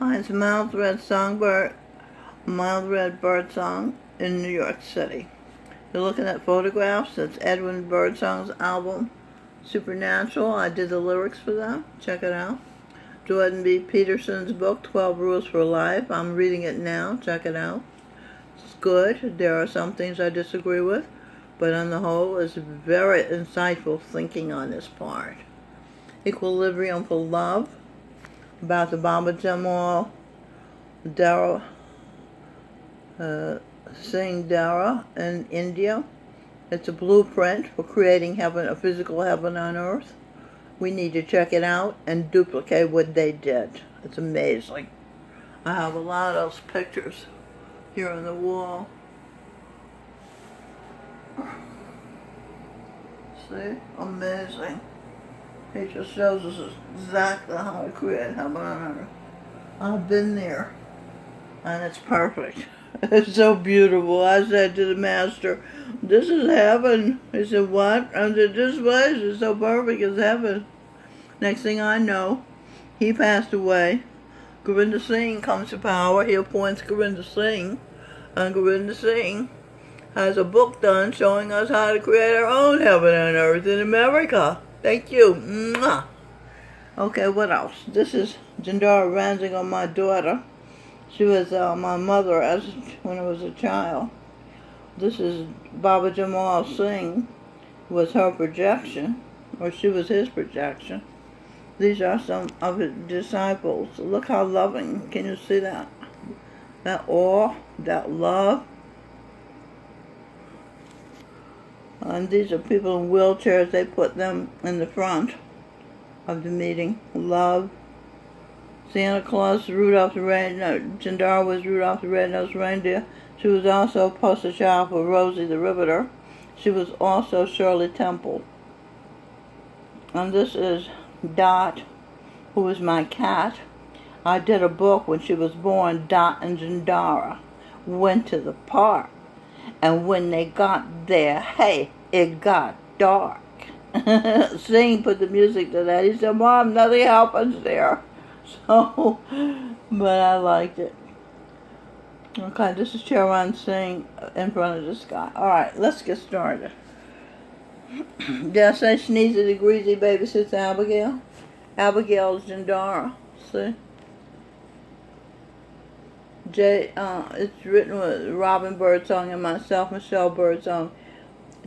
finds mild red bird song in New York City. You're looking at photographs. That's Edwin Birdsong's album, Supernatural. I did the lyrics for that. Check it out. Jordan B. Peterson's book, 12 Rules for Life. I'm reading it now. Check it out. It's good. There are some things I disagree with, but on the whole, it's very insightful thinking on this part. Equilibrium for Love, about the Baba Jamal Dara Singh Dara in India. It's a blueprint for creating heaven, a physical heaven on earth. We need to check it out and duplicate what they did. It's amazing. I have a lot of those pictures here on the wall. See? Amazing. He just shows us exactly how to create heaven on earth. I've been there, and it's perfect. It's so beautiful. I said to the master, "This is heaven." He said, "What?" I said, "This place is so perfect, it's heaven." Next thing I know, he passed away. Gurinder Singh comes to power. He appoints Gurinder Singh, and Gurinder Singh has a book done showing us how to create our own heaven on earth in America. Thank you. Mwah. Okay, what else? This is Jindara ranting on my daughter. She was my mother when I was a child. This is Baba Jamal Singh was her projection, or she was his projection. These are some of his disciples. Look how loving. Can you see that? That awe, that love. And these are people in wheelchairs. They put them in the front of the meeting. Love. Santa Claus, Rudolph the Reindeer. Jindara was Rudolph the Red-Nosed Reindeer. She was also a poster child for Rosie the Riveter. She was also Shirley Temple. And this is Dot, who was my cat. I did a book when she was born. Dot and Jindara went to the park. And when they got there, hey, it got dark. Singh put the music to that. He said, "Mom, nothing happens there." So, but I liked it. Okay, this is Charan Singh in front of this guy. Alright, let's get started. Did I say Sneezy the Greasy babysits Abigail? Abigail's Jindara. See? It's written with Robin Birdsong and myself, Michelle Birdsong.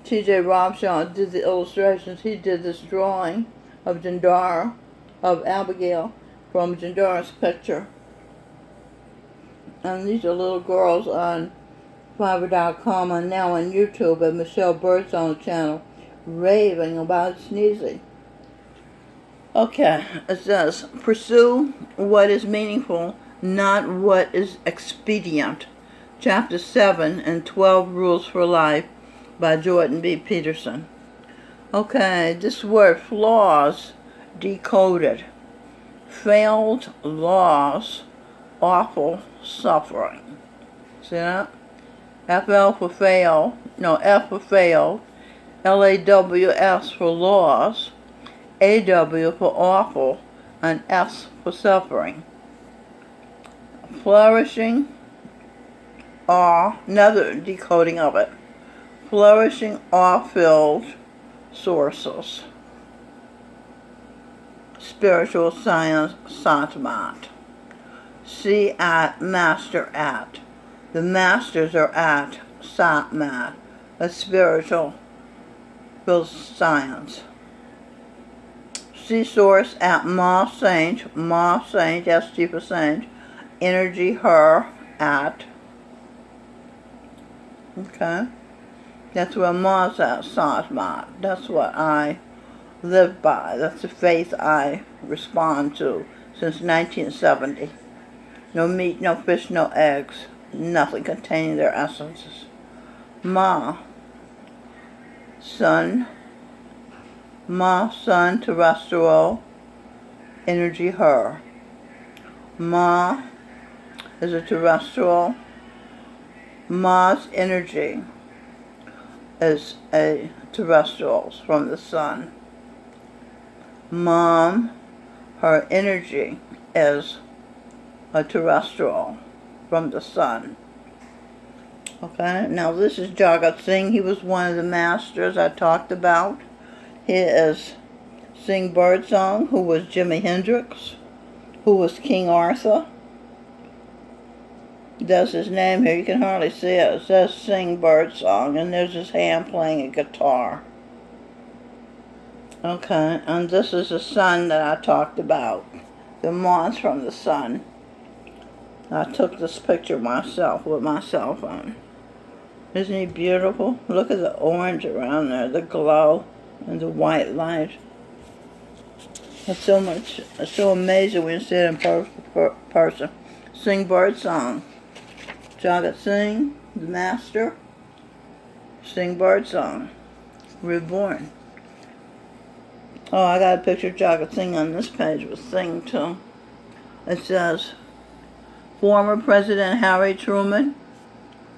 T.J. Robshaw did the illustrations. He did this drawing of Jindara, of Abigail, from Jindara's picture. And these are little girls on Fiverr.com and now on YouTube at Michelle Birdsong's channel, raving about Sneezy. Okay, it says, pursue what is meaningful, not what is expedient. Chapter 7 and 12 Rules for Life by Jordan B. Peterson. Okay, this word flaws decoded. Failed laws, awful suffering. See that? FL for fail, no, F for failed, LAWS for laws, AW for awful, and S for suffering. Flourishing, another decoding of it. Flourishing, awe-filled sources. Spiritual science, Satmat. See at, master at. The masters are at Satmat, a spiritual science. See source at Ma Saint, ST for Saint. Energy, her, at. Okay. That's where Ma's at, Satmat. That's what I live by. That's the faith I respond to since 1970. No meat, no fish, no eggs. Nothing containing their essences. Ma, sun. Ma, sun, terrestrial. Energy, her. Ma is a terrestrial. Ma's energy is a terrestrials from the sun. Mom, her energy is a terrestrial from the sun. Okay, now this is Jagat Singh. He was one of the masters I talked about. He is Sing Birdsong, who was Jimi Hendrix, who was King Arthur. There's his name here. You can hardly see it. It says Sing Birdsong, and there's his hand playing a guitar. Okay, and this is the sun that I talked about. The moths from the sun. I took this picture myself with my cell phone. Isn't he beautiful? Look at the orange around there, the glow, and the white light. It's so amazing when you see it in person. Sing Birdsong. Jagat Singh, the master. Sing Birdsong. Reborn. Oh, I got a picture of Jagat Singh on this page with Singh too. It says, former President Harry Truman,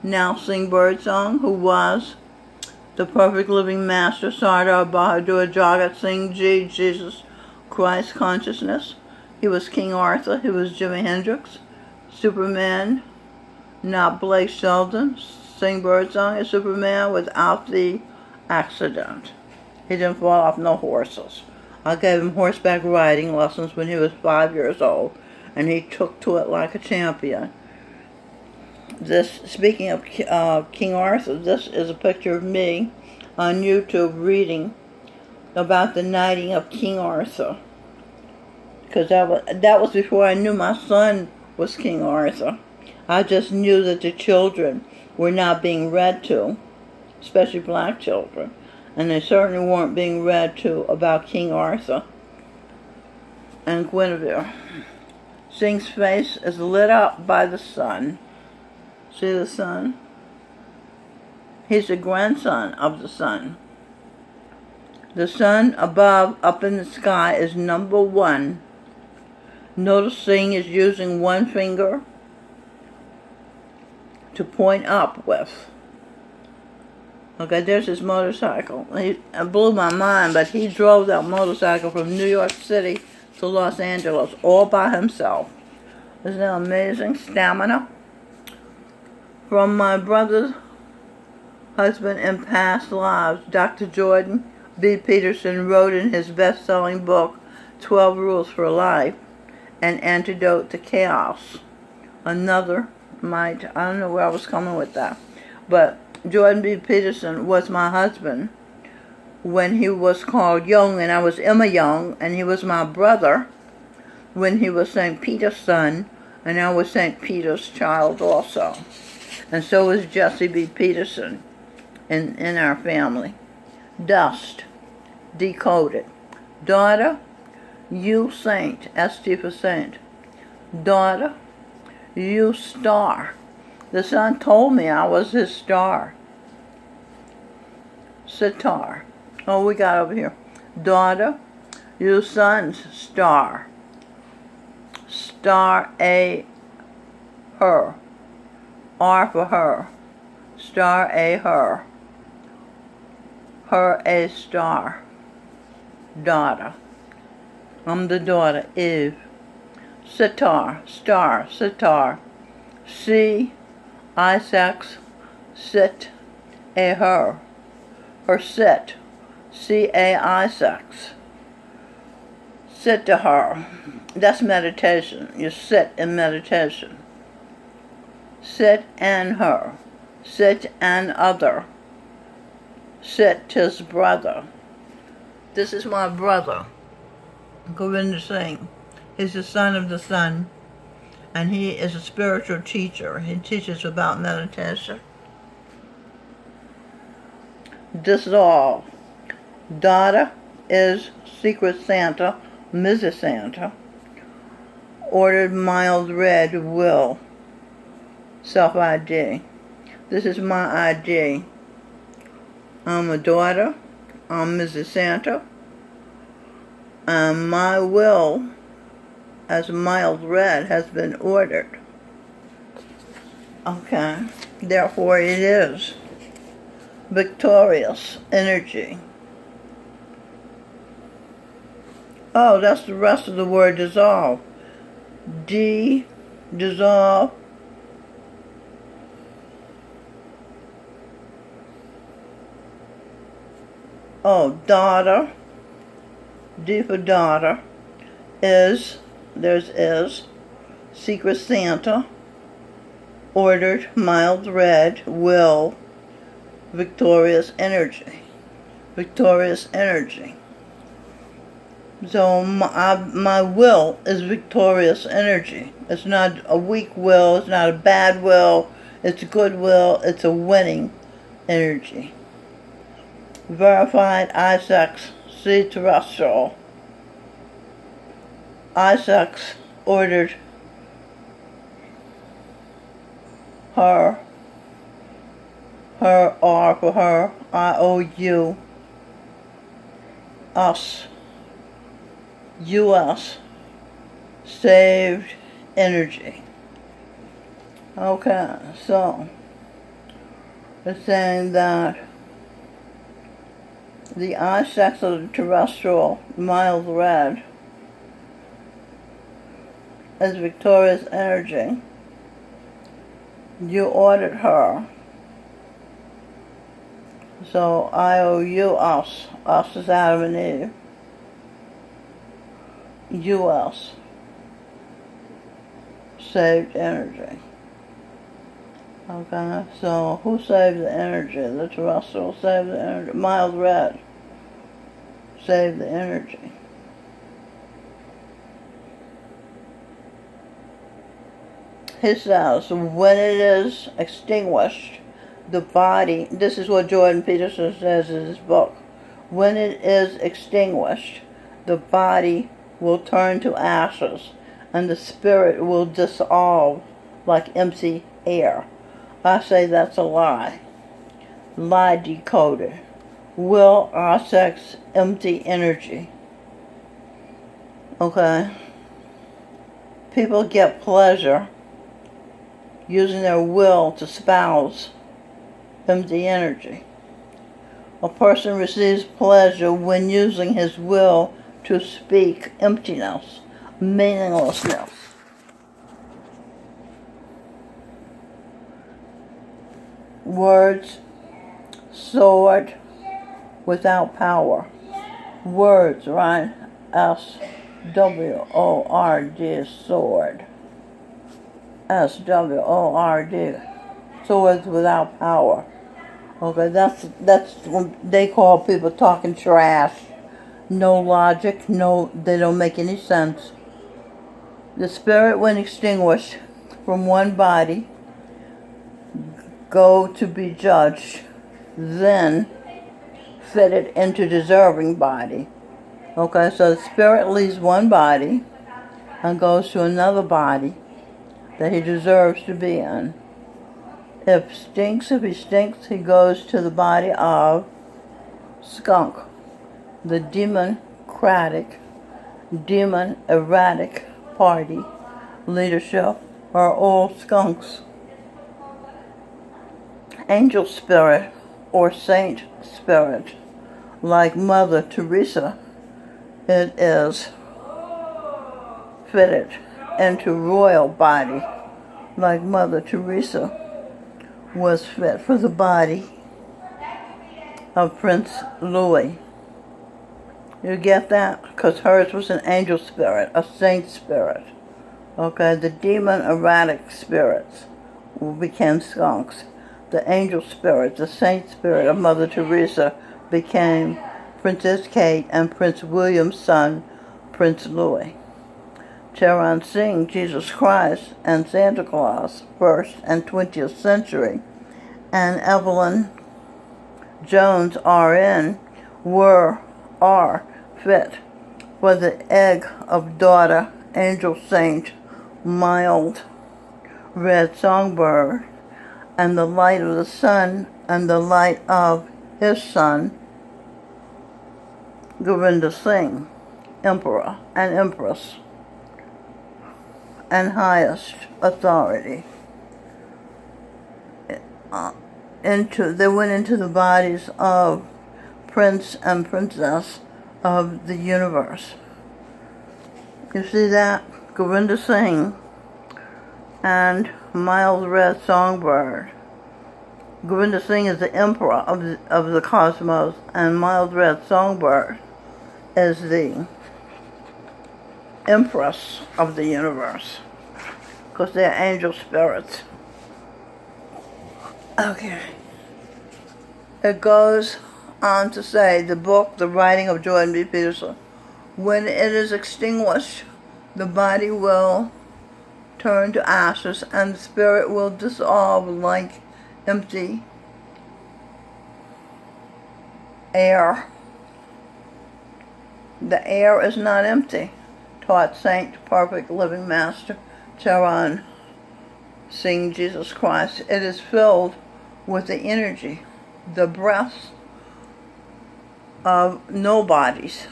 now Sing Birdsong, who was the perfect living master, Sardar Bahadur Jagat Singh Ji, Jesus Christ consciousness. He was King Arthur. He was Jimi Hendrix. Superman, not Blake Sheldon. Sing Birdsong is Superman without the accident. He didn't fall off no horses. I gave him horseback riding lessons when he was 5 years old, and he took to it like a champion. This, speaking of King Arthur, this is a picture of me on YouTube reading about the knighting of King Arthur. Because that was before I knew my son was King Arthur. I just knew that the children were not being read to, especially black children. And they certainly weren't being read to about King Arthur and Guinevere. Singh's face is lit up by the sun. See the sun? He's the grandson of the sun. The sun above, up in the sky, is number one. Notice Singh is using one finger to point up with. Okay, there's his motorcycle. It blew my mind, but he drove that motorcycle from New York City to Los Angeles all by himself. Isn't that amazing? Stamina. From my brother's husband in past lives, Dr. Jordan B. Peterson wrote in his best-selling book, 12 Rules for Life, An Antidote to Chaos. I don't know where I was coming with that, but Jordan B. Peterson was my husband when he was called Young, and I was Emma Young, and he was my brother when he was St. Peter's son, and I was St. Peter's child also. And so was Jesse B. Peterson in our family. Dust, decoded. Daughter, you saint, ST for saint. Daughter, you star. The sun told me I was his star. Sitar. Oh, we got over here. Daughter, you sun's star. Star A, her. R for her. Star A, her. Her a star. Daughter. I'm the daughter, Eve. Sitar, star, sitar. C, Isaac's, sit, a her. Her sit, C-A Isaac's. Sit to her. That's meditation. You sit in meditation. Sit and her. Sit and other. Sit his brother. This is my brother, Govinda Singh. He's the son of the sun, and he is a spiritual teacher. He teaches about meditation. Dissolve. Daughter is Secret Santa, Mrs. Santa. Ordered mild red will. Self-ID. This is my ID. I'm a daughter. I'm Mrs. Santa. And my will, as mild red, has been ordered. Okay. Therefore it is. Victorious energy. Oh, that's the rest of the word dissolve. D-I-S-S-O-L-V-E. dissolve. Oh, daughter, D for daughter, is, there's is, secret Santa, ordered, mild red, will, victorious energy. Victorious energy. So my will is victorious energy. It's not a weak will, it's not a bad will, it's good will, it's a winning energy. Verified I-sex, C terrestrial. I-sex ordered her, R for her, IOU, us, US, saved energy. Okay, so it's saying that the I-sex of the terrestrial, mild red, is victorious energy. You ordered her. So IOU, us. Us is Adam and Eve. US. Saved energy. Okay, so who saved the energy? The terrestrial saved the energy. Mild red saved the energy. He says, when it is extinguished, the body, this is what Jordan Peterson says in his book, when it is extinguished, the body will turn to ashes, and the spirit will dissolve like empty air. I say that's a lie. Lie decoded. Will, our sex, empty energy. Okay? People get pleasure using their will to spouse empty energy. A person receives pleasure when using his will to speak emptiness, meaninglessness. Words, sword, without power. Words, right? S-W-O-R-D, sword. S-W-O-R-D, swords without power. Okay, that's what they call people talking trash. No logic, they don't make any sense. The spirit, when extinguished from one body, go to be judged, then fitted into deserving body. Okay, so the spirit leaves one body and goes to another body that he deserves to be in. If he stinks, he goes to the body of skunk. The demon erratic party leadership are all skunks. Angel spirit or saint spirit, like Mother Teresa, it is fitted into royal body, like Mother Teresa was fit for the body of Prince Louis. You get that? Because hers was an angel spirit, a saint spirit. Okay, the demon erratic spirits became skunks. The angel spirit, the saint spirit of Mother Teresa became Princess Kate and Prince William's son, Prince Louis. Charan Singh, Jesus Christ, and Santa Claus, 1st and 20th century, and Evelyn Jones, RN, are fit for the egg of daughter, angel saint, mild red songbird, and the light of the sun, and the light of his son, Govinda Singh, emperor and empress, and highest authority. They went into the bodies of prince and princess of the universe. You see that? Govinda Singh and mild red songbird. Govinda Singh is the emperor of the cosmos, and mild red songbird is the empress of the universe, because they're angel spirits. Okay. It goes on to say, the book, The Writing of Jordan B. Peterson, when it is extinguished, the body will turn to ashes and the spirit will dissolve like empty air. The air is not empty, taught Saint Perfect Living Master Charan Singh Jesus Christ. It is filled with the energy, the breath of nobodies.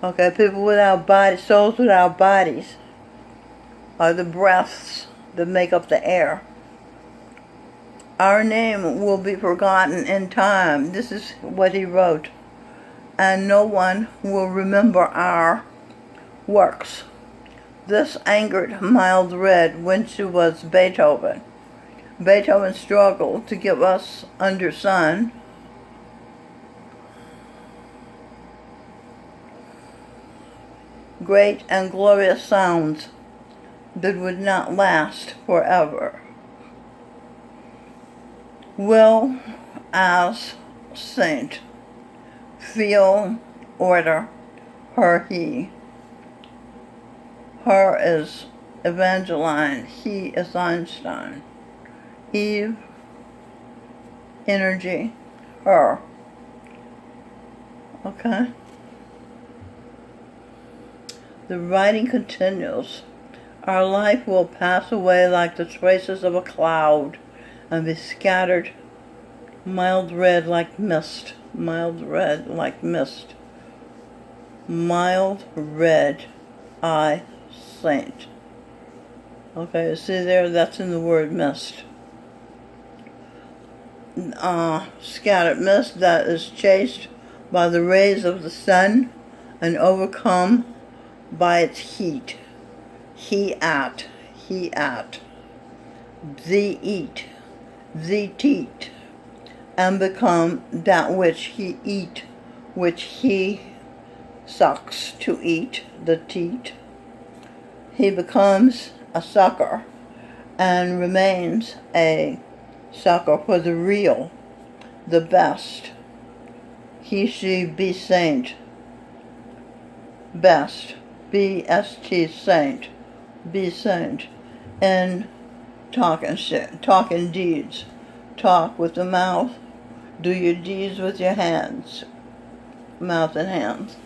Okay, people without bodies, souls without bodies, are the breaths that make up the air. Our name will be forgotten in time. This is what he wrote. And no one will remember our works. This angered Mild Red when she was Beethoven. Beethoven struggled to give us under sun great and glorious sounds that would not last forever. Will as saint, feel order, her he. Her is Evangeline, he is Einstein. Eve, energy, her. Okay? The writing continues. Our life will pass away like the traces of a cloud and be scattered mild red like mist. Mild red like mist. Mild red, I saint. Okay, see there, that's in the word mist. Scattered mist that is chased by the rays of the sun and overcome by its heat. He at, thee eat, thee teat, and become that which he eat, which he sucks to eat, the teat. He becomes a sucker and remains a sucker for the real, the best. He, she, be saint, best, B-S-T, saint, be saint, in talking deeds. Talk with the mouth, do your deeds with your hands, mouth and hands.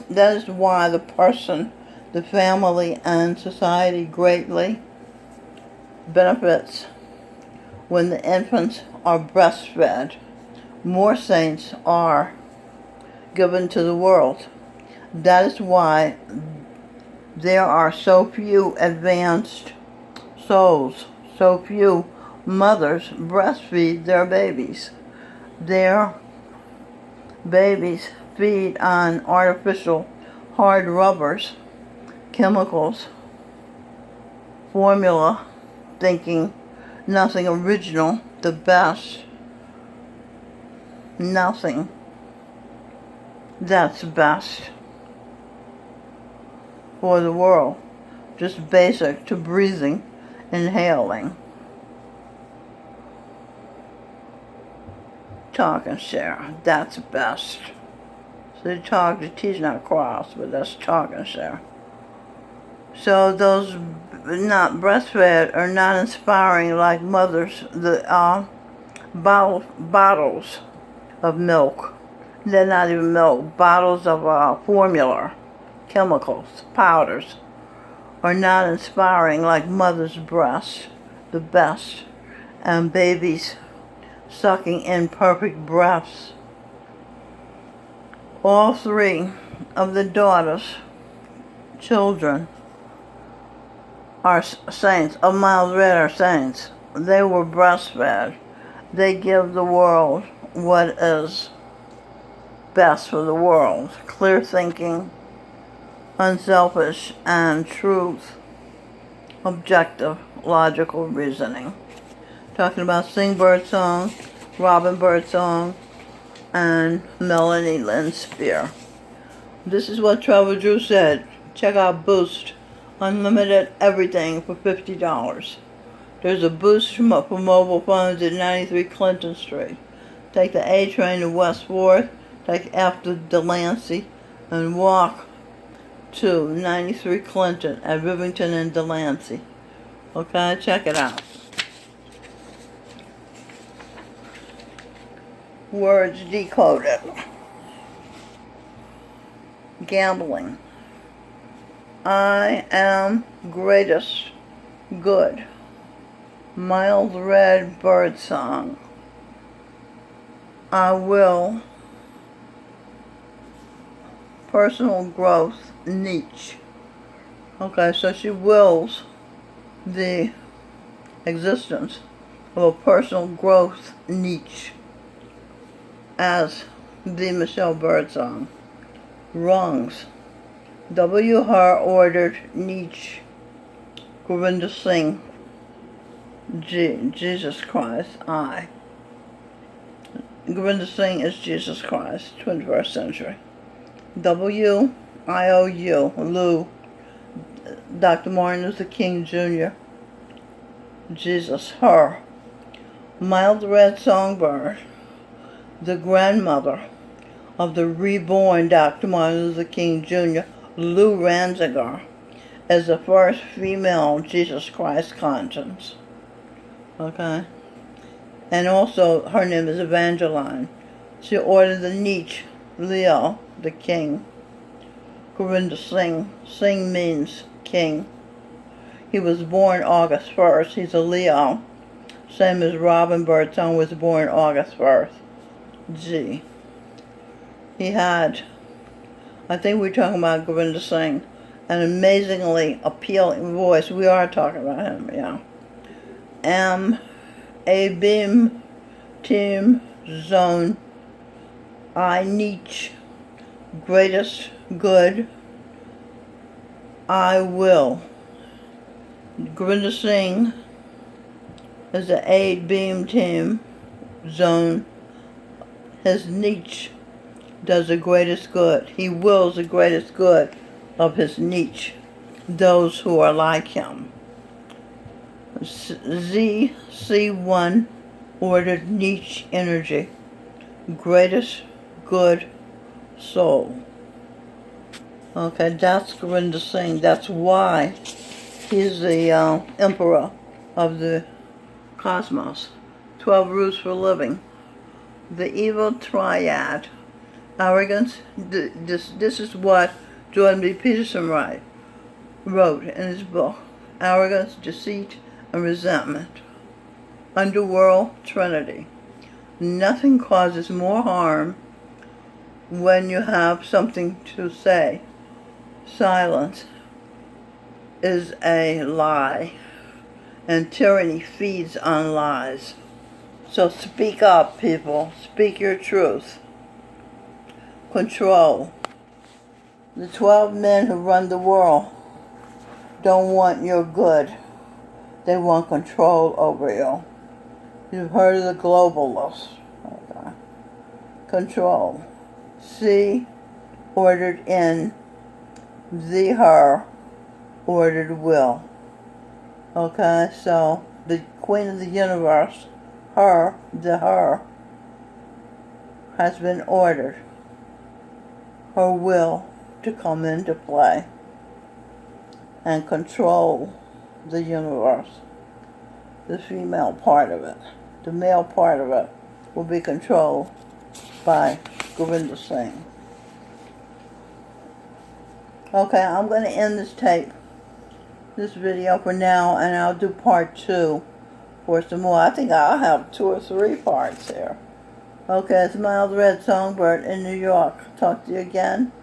That is why the person, the family, and society greatly benefits when the infants are breastfed. More saints are given to the world. That is why there are so few advanced souls, so few mothers breastfeed their babies. Their babies feed on artificial hard rubbers, chemicals, formula, thinking nothing original, the best, nothing that's best for the world, just basic to breathing, inhaling. Talk and share, that's best. So they talk, the T's not crossed, but that's talk and share. So those not breastfed are not inspiring like mothers, the bottles of milk. They're not even milk. Bottles of formula, chemicals, powders, are not inspiring like mother's breast, the best, and babies sucking in perfect breaths. All three of the daughters, children, are saints. Of Mild Red are saints. They were breastfed. They give the world what is best for the world. Clear thinking, unselfish, and truth. objective, logical reasoning. Talking about Sing Birdsong, Robin Birdsong, and Melanie Lynn Spear. This is what Trevor Drew said. Check out Boost. Unlimited everything for $50. There's a Boost for mobile phones at 93 Clinton Street. Take the A train to West 4th, take after Delancey, and walk to 93 Clinton at Rivington and Delancey. Okay, check it out. Words decoded. Gambling. I am greatest good. Mild red bird song. I will. Personal growth niche. Okay, so she wills the existence of a personal growth niche as the Michelle Birdsong. Wrongs. W. Her ordered niche. Govinda Singh. Jesus Christ. I. Govinda Singh is Jesus Christ, 21st century. W. IOU. Lou. Dr. Martin Luther King Jr. Jesus. Her. Mild red songbird. The grandmother of the reborn Dr. Martin Luther King Jr., Lou Ranziger, is the first female Jesus Christ conscience. Okay? And also, her name is Evangeline. She ordered the niche, Leo, the king. Govinda Singh. Singh means king. He was born August 1st. He's a Leo. Same as Robin Birdsong was born August 1st. G. He had, I think we're talking about Govinda Singh, an amazingly appealing voice. We are talking about him, yeah. A beam, team, zone, I niche, greatest good, I will. Govinda Singh is the A beam team, zone. His niche does the greatest good. He wills the greatest good of his niche, those who are like him. ZC1 ordered niche energy, greatest good soul. Okay, that's Govinda Singh. That's why he's the emperor of the cosmos. 12 rules for living. The evil triad. Arrogance. This is what Jordan B. Peterson wrote in his book. Arrogance, deceit, and resentment. Underworld Trinity. Nothing causes more harm when you have something to say. Silence is a lie, and tyranny feeds on lies. So speak up, people. Speak your truth. Control. The 12 men who run the world don't want your good. They want control over you. You've heard of the globalists. Okay. Control. C, ordered in. The, her, ordered will. Okay, so the queen of the universe, her, the her, has been ordered. Her will to come into play and control the universe. The female part of it. The male part of it will be controlled by Govinda Singh. Okay, I'm going to end this video for now, and I'll do part 2 for some more. I think I'll have 2 or 3 parts here. Okay, it's Mild Red Songbird in New York. Talk to you again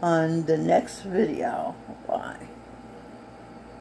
on the next video. Bye.